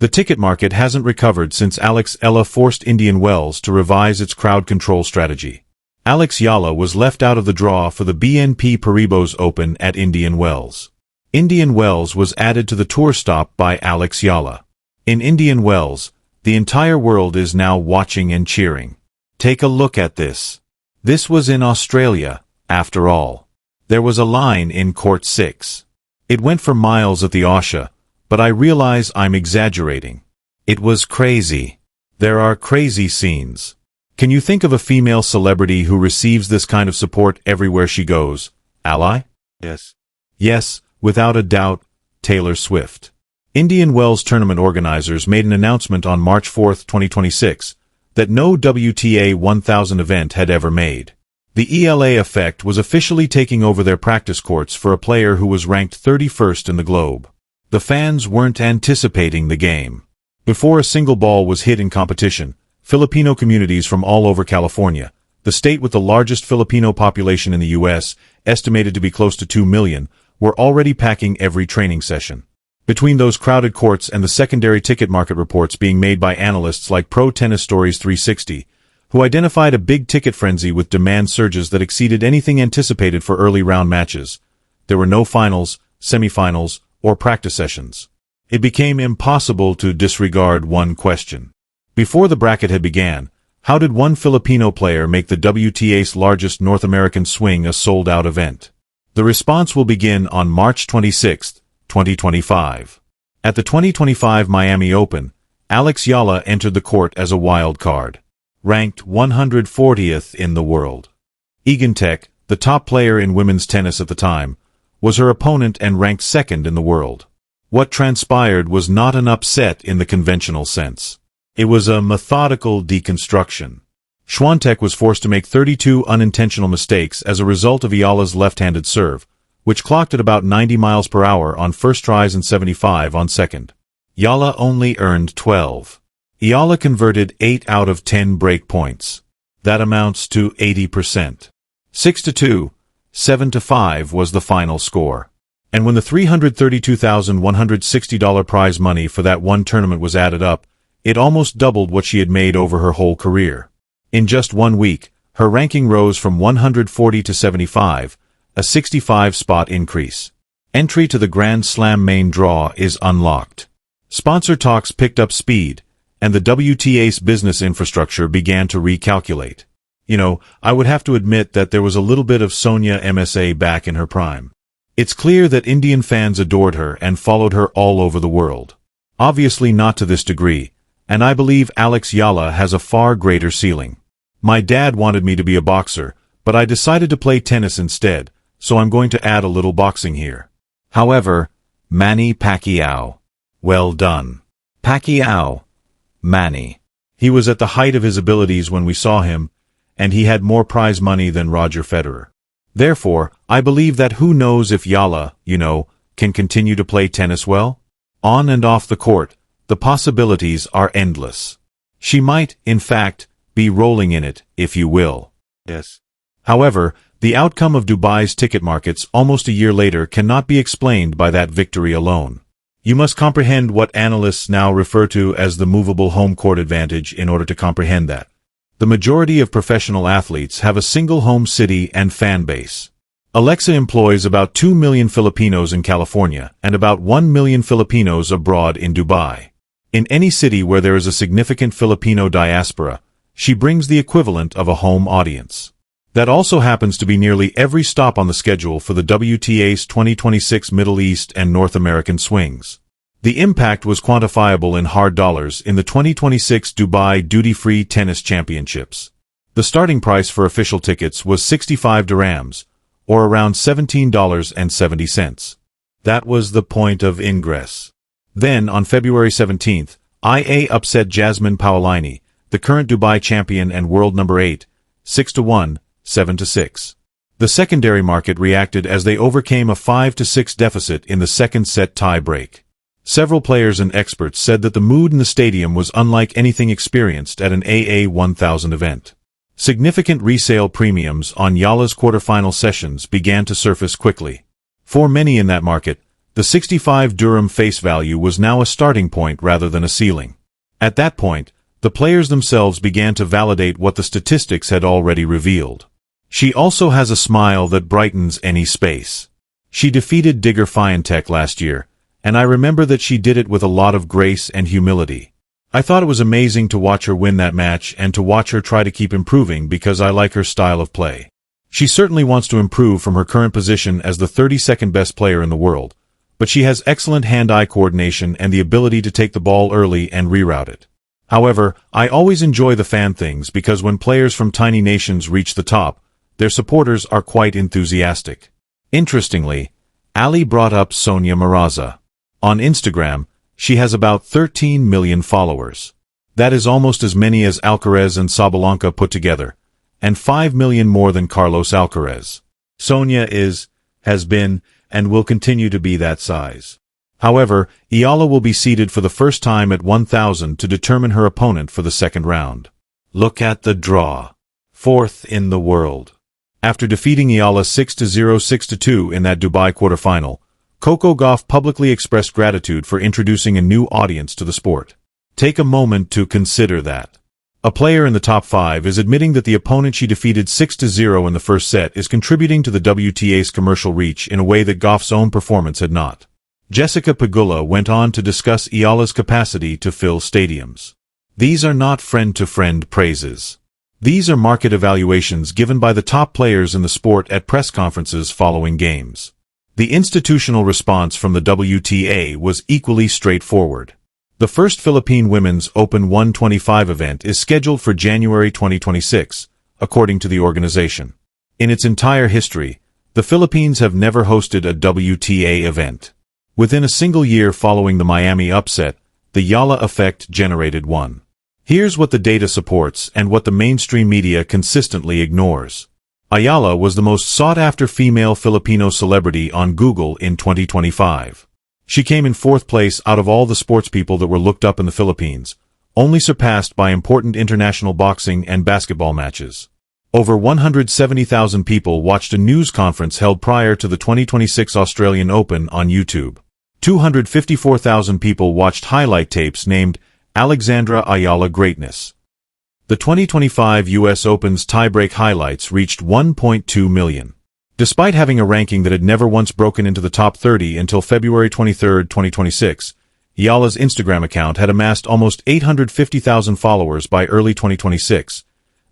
The ticket market hasn't recovered since Alex Eala forced Indian Wells to revise its crowd control strategy. Alex Eala was left out of the draw for the BNP Paribas Open at Indian Wells. Indian Wells was added to the tour stop by Alex Eala. In Indian Wells, the entire world is now watching and cheering. Take a look at this. This was in Australia, after all. There was a line in Court 6. It went for miles at the Osha, but I realize I'm exaggerating. It was crazy. There are crazy scenes. Can you think of a female celebrity who receives this kind of support everywhere she goes? Ally? Yes. Yes, without a doubt, Taylor Swift. Indian Wells tournament organizers made an announcement on March 4, 2026, that no WTA 1000 event had ever made. The ELA effect was officially taking over their practice courts for a player who was ranked 31st in the globe. The fans weren't anticipating the game. Before a single ball was hit in competition, Filipino communities from all over California, the state with the largest Filipino population in the U.S., estimated to be close to 2 million, were already packing every training session. Between those crowded courts and the secondary ticket market reports being made by analysts like Pro Tennis Stories 360, who identified a big ticket frenzy with demand surges that exceeded anything anticipated for early round matches, there were no finals, semifinals, or practice sessions. It became impossible to disregard one question. Before the bracket had began, how did one Filipino player make the WTA's largest North American swing a sold-out event? The response will begin on March 26, 2025. At the 2025 Miami Open, Alex Eala entered the court as a wild card. Ranked 140th in the world. Egantek, the top player in women's tennis at the time, was her opponent and ranked second in the world. What transpired was not an upset in the conventional sense. It was a methodical deconstruction. Swiatek was forced to make 32 unintentional mistakes as a result of Eala's left-handed serve, which clocked at about 90 miles per hour on first tries and 75 on second. Eala only earned 12. Eala converted 8 out of 10 break points. That amounts to 80%. 6-2, 7-5 was the final score. And when the $332,160 prize money for that one tournament was added up, it almost doubled what she had made over her whole career. In just 1 week, her ranking rose from 140 to 75, a 65-spot increase. Entry to the Grand Slam main draw is unlocked. Sponsor talks picked up speed, and the WTA's business infrastructure began to recalculate. I would have to admit that there was a little bit of Sonia MSA back in her prime. It's clear that Indian fans adored her and followed her all over the world. Obviously not to this degree, and I believe Alex Eala has a far greater ceiling. My dad wanted me to be a boxer, but I decided to play tennis instead, so I'm going to add a little boxing here. However, Manny Pacquiao. Well done. Pacquiao. Manny. He was at the height of his abilities when we saw him, and he had more prize money than Roger Federer. Therefore, I believe that who knows if Eala, can continue to play tennis well? On and off the court, the possibilities are endless. She might, in fact, be rolling in it, if you will. Yes. However, the outcome of Dubai's ticket markets almost a year later cannot be explained by that victory alone. You must comprehend what analysts now refer to as the movable home court advantage in order to comprehend that. The majority of professional athletes have a single home city and fan base. Alexa employs about 2 million Filipinos in California and about 1 million Filipinos abroad in Dubai. In any city where there is a significant Filipino diaspora, she brings the equivalent of a home audience. That also happens to be nearly every stop on the schedule for the WTA's 2026 Middle East and North American swings. The impact was quantifiable in hard dollars in the 2026 Dubai Duty-Free Tennis Championships. The starting price for official tickets was 65 dirhams, or around $17.70. That was the point of ingress. Then, on February 17th, IA upset Jasmine Paolini, the current Dubai champion and world number 8, 6-1, 7-6. The secondary market reacted as they overcame a 5-6 deficit in the second set tie break. Several players and experts said that the mood in the stadium was unlike anything experienced at an AA 1000 event. Significant resale premiums on Eala's quarterfinal sessions began to surface quickly. For many in that market, The 65 dirham face value was now a starting point rather than a ceiling. At that point, the players themselves began to validate what the statistics had already revealed. She also has a smile that brightens any space. She defeated Digger Fientech last year, and I remember that she did it with a lot of grace and humility. I thought it was amazing to watch her win that match and to watch her try to keep improving because I like her style of play. She certainly wants to improve from her current position as the 32nd best player in the world, but she has excellent hand-eye coordination and the ability to take the ball early and reroute it. However, I always enjoy the fan things because when players from tiny nations reach the top, their supporters are quite enthusiastic. Interestingly, Ali brought up Sonia Maraza. On Instagram, she has about 13 million followers. That is almost as many as Alcaraz and Sabalenka put together, and 5 million more than Carlos Alcaraz. Sonia has been, and will continue to be that size. However, Eala will be seeded for the first time at 1,000 to determine her opponent for the second round. Look at the draw. Fourth in the world. After defeating Eala 6-0, 6-2 in that Dubai quarterfinal, Coco Gauff publicly expressed gratitude for introducing a new audience to the sport. Take a moment to consider that. A player in the top 5 is admitting that the opponent she defeated 6-0 in the first set is contributing to the WTA's commercial reach in a way that Gauff's own performance had not. Jessica Pegula went on to discuss Eala's capacity to fill stadiums. These are not friend-to-friend praises. These are market evaluations given by the top players in the sport at press conferences following games. The institutional response from the WTA was equally straightforward. The first Philippine Women's Open 125 event is scheduled for January 2026, according to the organization. In its entire history, the Philippines have never hosted a WTA event. Within a single year following the Miami upset, the Eala effect generated one. Here's what the data supports and what the mainstream media consistently ignores. Eala was the most sought-after female Filipino celebrity on Google in 2025. She came in 4th place out of all the sportspeople that were looked up in the Philippines, only surpassed by important international boxing and basketball matches. Over 170,000 people watched a news conference held prior to the 2026 Australian Open on YouTube. 254,000 people watched highlight tapes named Alexandra Eala Greatness. The 2025 U.S. Open's tiebreak highlights reached 1.2 million. Despite having a ranking that had never once broken into the top 30 until February 23, 2026, Eala's Instagram account had amassed almost 850,000 followers by early 2026,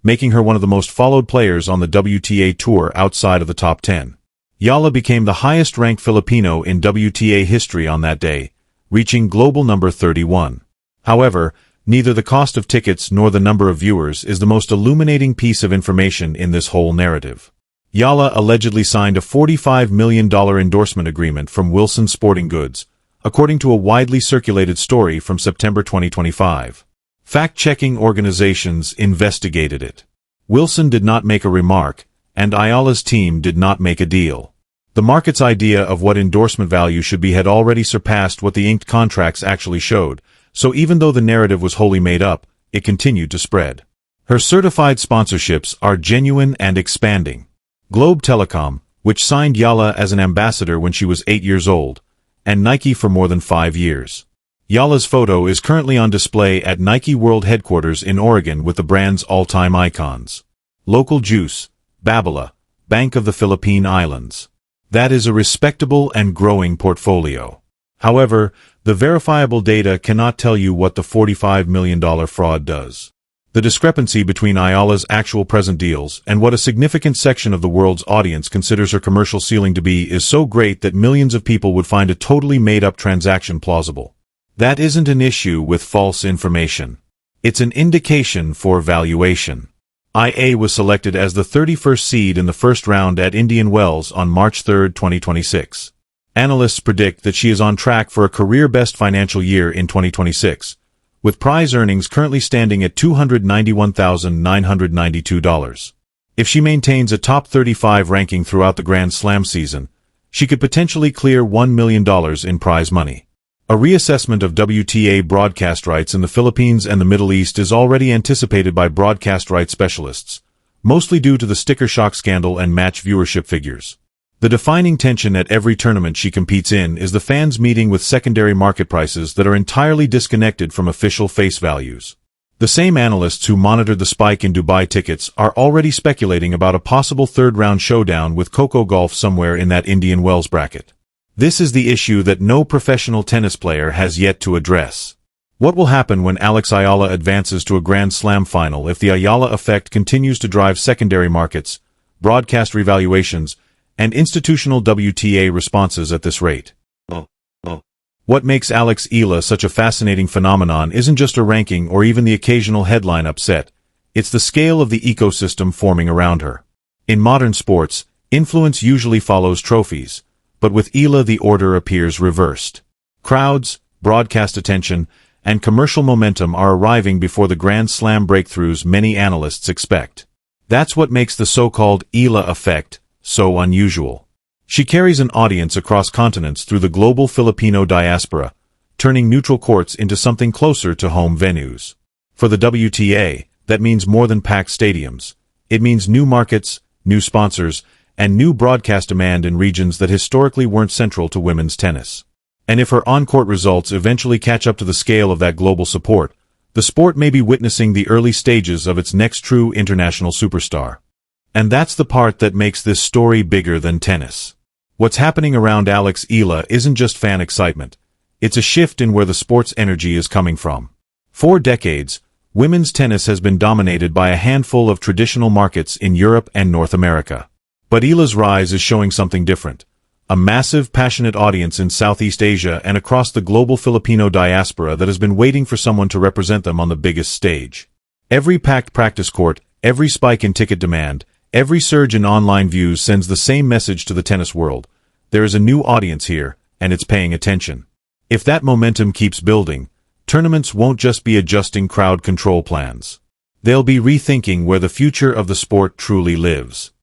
making her one of the most followed players on the WTA Tour outside of the top 10. Eala became the highest-ranked Filipino in WTA history on that day, reaching global number 31. However, neither the cost of tickets nor the number of viewers is the most illuminating piece of information in this whole narrative. Eala allegedly signed a $45 million endorsement agreement from Wilson Sporting Goods, according to a widely circulated story from September 2025. Fact-checking organizations investigated it. Wilson did not make a remark, and Eala's team did not make a deal. The market's idea of what endorsement value should be had already surpassed what the inked contracts actually showed, so even though the narrative was wholly made up, it continued to spread. Her certified sponsorships are genuine and expanding. Globe Telecom, which signed Eala as an ambassador when she was 8 years old, and Nike for more than 5 years. Eala's photo is currently on display at Nike World Headquarters in Oregon with the brand's all-time icons. Local Juice, Babala, Bank of the Philippine Islands. That is a respectable and growing portfolio. However, the verifiable data cannot tell you what the $45 million fraud does. The discrepancy between Eala's actual present deals and what a significant section of the world's audience considers her commercial ceiling to be is so great that millions of people would find a totally made-up transaction plausible. That isn't an issue with false information. It's an indication for valuation. IA was selected as the 31st seed in the first round at Indian Wells on March 3, 2026. Analysts predict that she is on track for a career-best financial year in 2026, with prize earnings currently standing at $291,992. If she maintains a top 35 ranking throughout the Grand Slam season, she could potentially clear $1 million in prize money. A reassessment of WTA broadcast rights in the Philippines and the Middle East is already anticipated by broadcast rights specialists, mostly due to the sticker shock scandal and match viewership figures. The defining tension at every tournament she competes in is the fans meeting with secondary market prices that are entirely disconnected from official face values. The same analysts who monitored the spike in Dubai tickets are already speculating about a possible third-round showdown with Coco Gauff somewhere in that Indian Wells bracket. This is the issue that no professional tennis player has yet to address. What will happen when Alex Eala advances to a Grand Slam final if the Eala effect continues to drive secondary markets, broadcast revaluations, and institutional WTA responses at this rate? What makes Alex Eala such a fascinating phenomenon isn't just a ranking or even the occasional headline upset. It's the scale of the ecosystem forming around her. In modern sports, influence usually follows trophies, but with Eala the order appears reversed. Crowds, broadcast attention, and commercial momentum are arriving before the Grand Slam breakthroughs many analysts expect. That's what makes the so-called Eala effect so unusual. She carries an audience across continents through the global Filipino diaspora, turning neutral courts into something closer to home venues. For the WTA, that means more than packed stadiums. It means new markets, new sponsors, and new broadcast demand in regions that historically weren't central to women's tennis. And if her on-court results eventually catch up to the scale of that global support, the sport may be witnessing the early stages of its next true international superstar. And that's the part that makes this story bigger than tennis. What's happening around Alex Eala isn't just fan excitement. It's a shift in where the sport's energy is coming from. For decades, women's tennis has been dominated by a handful of traditional markets in Europe and North America. But Eala's rise is showing something different. A massive, passionate audience in Southeast Asia and across the global Filipino diaspora that has been waiting for someone to represent them on the biggest stage. Every packed practice court, every spike in ticket demand, every surge in online views sends the same message to the tennis world. There is a new audience here, and it's paying attention. If that momentum keeps building, tournaments won't just be adjusting crowd control plans. They'll be rethinking where the future of the sport truly lives.